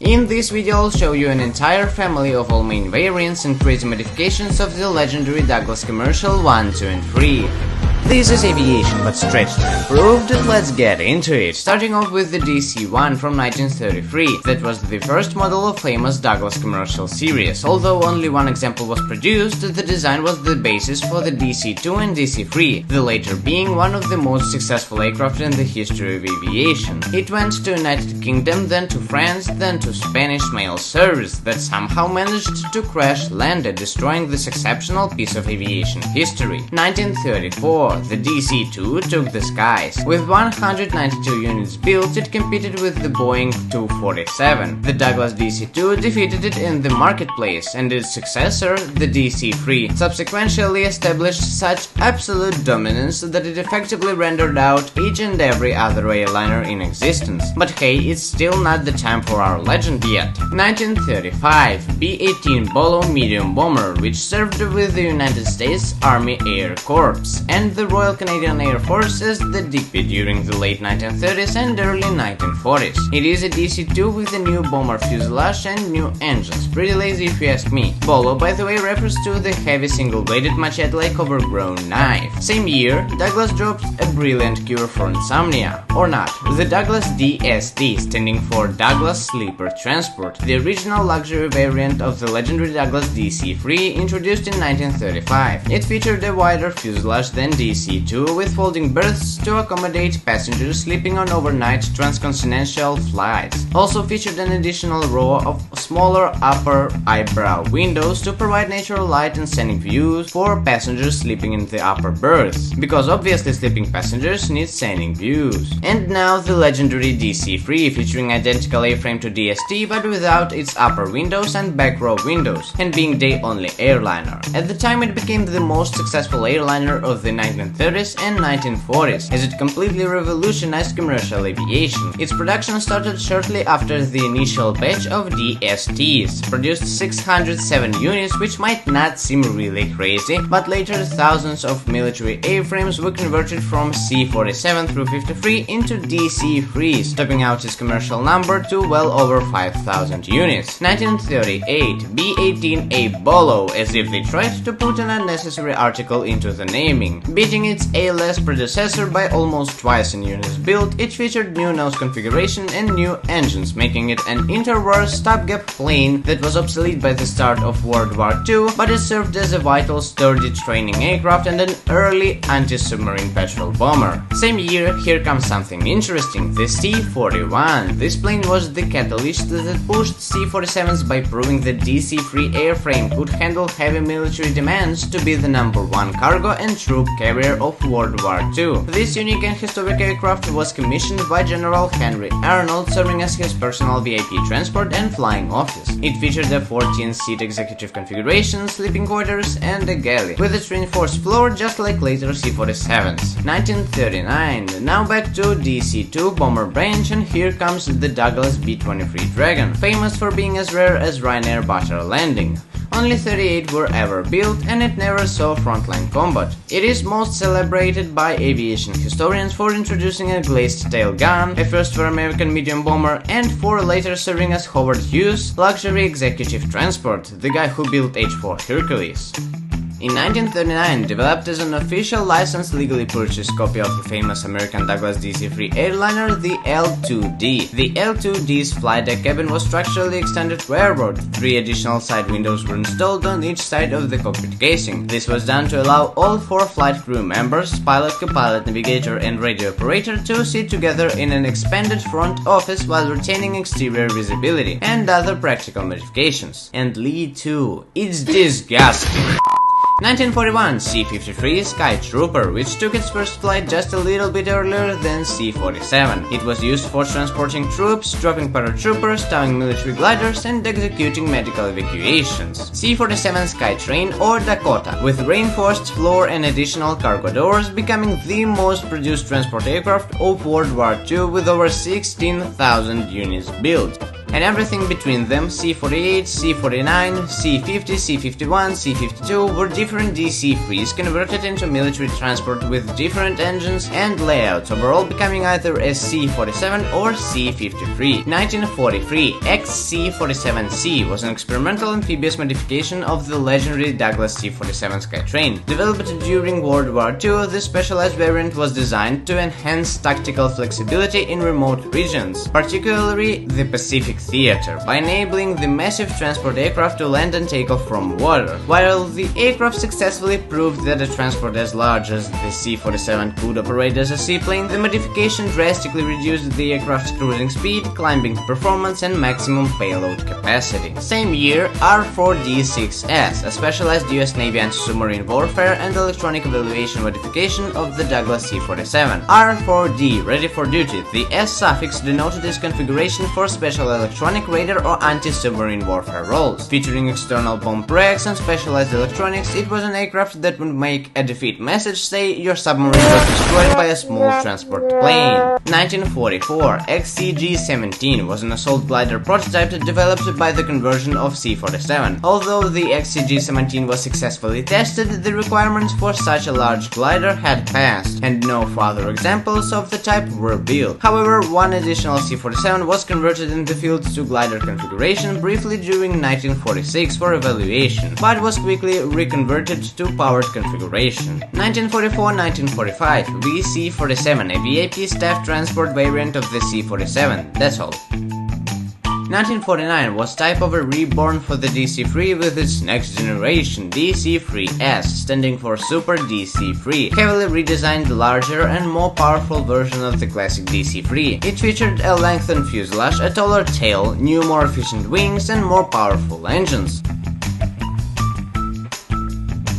In this video I'll show you an entire family of all main variants and crazy modifications of the legendary Douglas Commercial 1, 2 and 3. This is Aviation, but stretched and improved. Let's get into it. Starting off with the DC-1 from 1933. That was the first model of famous Douglas Commercial series. Although only one example was produced, the design was the basis for the DC-2 and DC-3, the latter being one of the most successful aircraft in the history of aviation. It went to United Kingdom, then to France, then to Spanish mail service that somehow managed to crash landed, destroying this exceptional piece of aviation history. 1934. The DC-2 took the skies. With 192 units built, it competed with the Boeing 247. The Douglas DC-2 defeated it in the marketplace, and its successor, the DC-3, subsequently established such absolute dominance that it effectively rendered out each and every other airliner in existence. But hey, it's still not the time for our legend yet. 1935. B-18 Bolo medium bomber, which served with the United States Army Air Corps and the Royal Canadian Air Force as the DP during the late 1930s and early 1940s. It is a DC-2 with a new bomber fuselage and new engines. Pretty lazy if you ask me. Bolo, by the way, refers to the heavy single-bladed machete-like overgrown knife. Same year, Douglas dropped a brilliant cure for insomnia. Or not. The Douglas DST, standing for Douglas Sleeper Transport, the original luxury variant of the legendary Douglas DC-3 introduced in 1935. It featured a wider fuselage than DC-2 with folding berths to accommodate passengers sleeping on overnight transcontinental flights. Also featured an additional row of smaller upper eyebrow windows to provide natural light and scenic views for passengers sleeping in the upper berths, because obviously sleeping passengers need scenic views. And now the legendary DC-3, featuring identical A-frame to DST but without its upper windows and back row windows, and being day-only airliner. At the time it became the most successful airliner of the 1930s and 1940s, as it completely revolutionized commercial aviation. Its production started shortly after the initial batch of DSTs, produced 607 units, which might not seem really crazy, but later thousands of military A-frames were converted from C-47 through 53 into DC-3s, topping out its commercial number to well over 5,000 units. 1938. B-18A Bolo, as if they tried to put an unnecessary article into the naming. Beating its A-less predecessor by almost twice in units built, it featured new nose configuration and new engines, making it an interwar stopgap plane that was obsolete by the start of World War II, but it served as a vital, sturdy training aircraft and an early anti-submarine patrol bomber. Same year, here comes something interesting, the C-41. This plane was the catalyst that pushed C-47s by proving that DC-3 airframe could handle heavy military demands to be the #1 cargo and troop carrier of World War II. This unique and historic aircraft was commissioned by General Henry Arnold, serving as his personal VIP transport and flying office. It featured a 14-seat executive configuration, sleeping quarters, and a galley, with its reinforced floor just like later C-47s. 1939. Now back to DC-2 bomber branch, and here comes the Douglas B-23 Dragon, famous for being as rare as Ryanair butter landing. Only 38 were ever built, and it never saw frontline combat. It is most celebrated by aviation historians for introducing a glazed tail gun, a first for American medium bomber, and for later serving as Howard Hughes' luxury executive transport, the guy who built H-4 Hercules. In 1939, developed as an official licensed legally purchased copy of the famous American Douglas DC-3 airliner, the L-2D. The L-2D's flight deck cabin was structurally extended rearward. 3 additional side windows were installed on each side of the cockpit casing. This was done to allow all 4 flight crew members, pilot, co-pilot, navigator, and radio operator to sit together in an expanded front office while retaining exterior visibility, and other practical modifications. And Lee too. It's disgusting. 1941 C-53 Sky Trooper, which took its first flight just a little bit earlier than C-47. It was used for transporting troops, dropping paratroopers, towing military gliders, and executing medical evacuations. C-47 Skytrain or Dakota, with reinforced floor and additional cargo doors, becoming the most produced transport aircraft of World War II with over 16,000 units built. and everything between them, C-48, C-49, C-50, C-51, C-52, were different DC-3s converted into military transport with different engines and layouts, overall becoming either a C-47 or C-53. 1943, XC-47C was an experimental amphibious modification of the legendary Douglas C-47 Skytrain. Developed during World War II, this specialized variant was designed to enhance tactical flexibility in remote regions, particularly the Pacific Theater, by enabling the massive transport aircraft to land and take off from water. While the aircraft successfully proved that a transport as large as the C-47 could operate as a seaplane, the modification drastically reduced the aircraft's cruising speed, climbing performance, and maximum payload capacity. Same year, R-4D-6S, a specialized US Navy anti-submarine warfare and electronic evaluation modification of the Douglas C-47. R-4D, ready for duty. The S suffix denoted its configuration for special electronic radar or anti-submarine warfare roles. Featuring external bomb racks and specialized electronics, it was an aircraft that would make a defeat message say your submarine was destroyed by a small transport plane. 1944, XCG-17 was an assault glider prototype developed by the conversion of C-47. Although the XCG-17 was successfully tested, the requirements for such a large glider had passed, and no further examples of the type were built. However, one additional C-47 was converted in the field to glider configuration briefly during 1946 for evaluation, but was quickly reconverted to powered configuration. 1944-1945, VC-47, a VIP staff transport variant of the C-47, that's all. 1949 was type of a reborn for the DC-3 with its next generation, DC-3S, standing for Super DC-3, heavily redesigned, larger and more powerful version of the classic DC-3. It featured a lengthened fuselage, a taller tail, new more efficient wings and more powerful engines.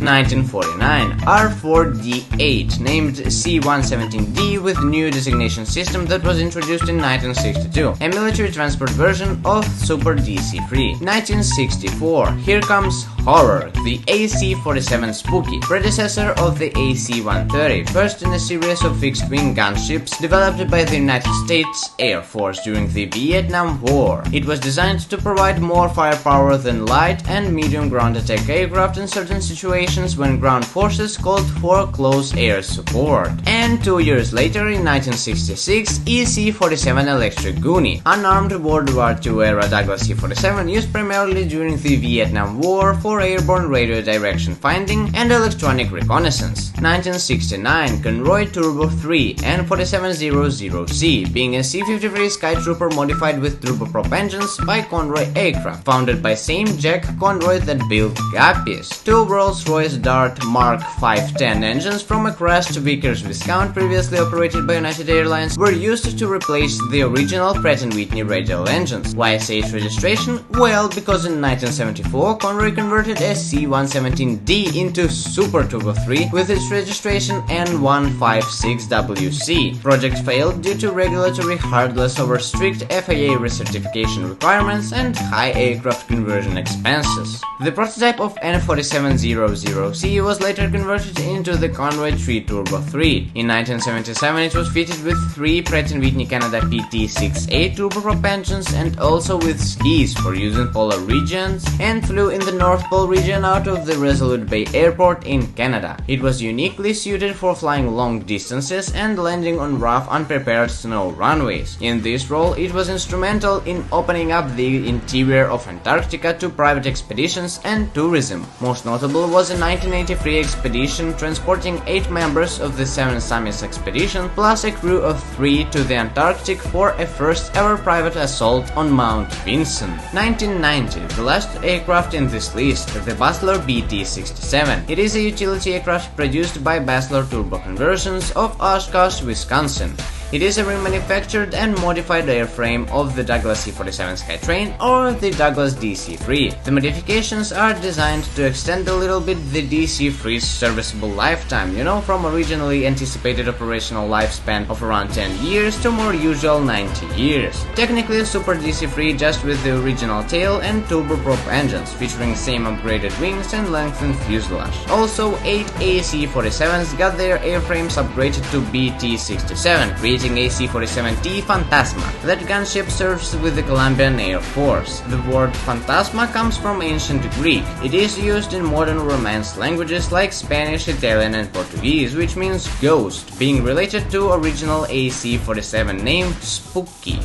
1949, R-4D-8, named C-117D with new designation system that was introduced in 1962, a military transport version of Super DC-3. 1964, here comes Horror, the AC-47 Spooky, predecessor of the AC-130, first in a series of fixed-wing gunships developed by the United States Air Force during the Vietnam War. It was designed to provide more firepower than light and medium ground attack aircraft in certain situations when ground forces called for close air support. And 2 years later, in 1966, EC-47 Electric Goonie, unarmed World War II era Douglas C-47 used primarily during the Vietnam War for airborne radio direction finding and electronic reconnaissance. 1969, Conroy Turbo 3 N-4700C, being a C-53 Skytrooper modified with turboprop engines by Conroy Aircraft, founded by same Jack Conroy that built Guppies. Two Rolls-Royce Dart Mark 510 engines from a crashed Vickers Viscount previously operated by United Airlines were used to replace the original Pratt & Whitney radial engines. Why SH registration? Well, because in 1974 Conroy converted a C-117D into Super Turbo 3 with its registration N156WC. Project failed due to regulatory hurdles over strict FAA recertification requirements and high aircraft conversion expenses. The prototype of N-4700C was later converted into the Conroy 3 Turbo 3. In 1977 it was fitted with 3 Pratt & Whitney Canada PT-6A turboprop engines and also with skis for use in polar regions, and flew in the North Pole region out of the Resolute Bay Airport in Canada. It was uniquely suited for flying long distances and landing on rough, unprepared snow runways. In this role, it was instrumental in opening up the interior of Antarctica to private expeditions and tourism. Most notable was a 1983 expedition transporting 8 members of the Seven Summits expedition plus a crew of 3 to the Antarctic for a first ever private assault on Mount Vinson. 1990, the last aircraft in this list, the Basler BT-67. It is a utility aircraft produced by Basler Turbo Conversions of Oshkosh, Wisconsin. It is a remanufactured and modified airframe of the Douglas C-47 Skytrain or the Douglas DC-3. The modifications are designed to extend a little bit the DC-3's serviceable lifetime, from originally anticipated operational lifespan of around 10 years to more usual 90 years. Technically Super DC-3 just with the original tail and turboprop engines, featuring same upgraded wings and lengthened fuselage. Also, 8 AC-47s got their airframes upgraded to BT-67, creating using AC-47T Phantasma. That gunship serves with the Colombian Air Force. The word Phantasma comes from ancient Greek. It is used in modern Romance languages like Spanish, Italian, and Portuguese, which means ghost, being related to original AC-47 name Spooky.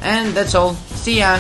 And that's all. See ya!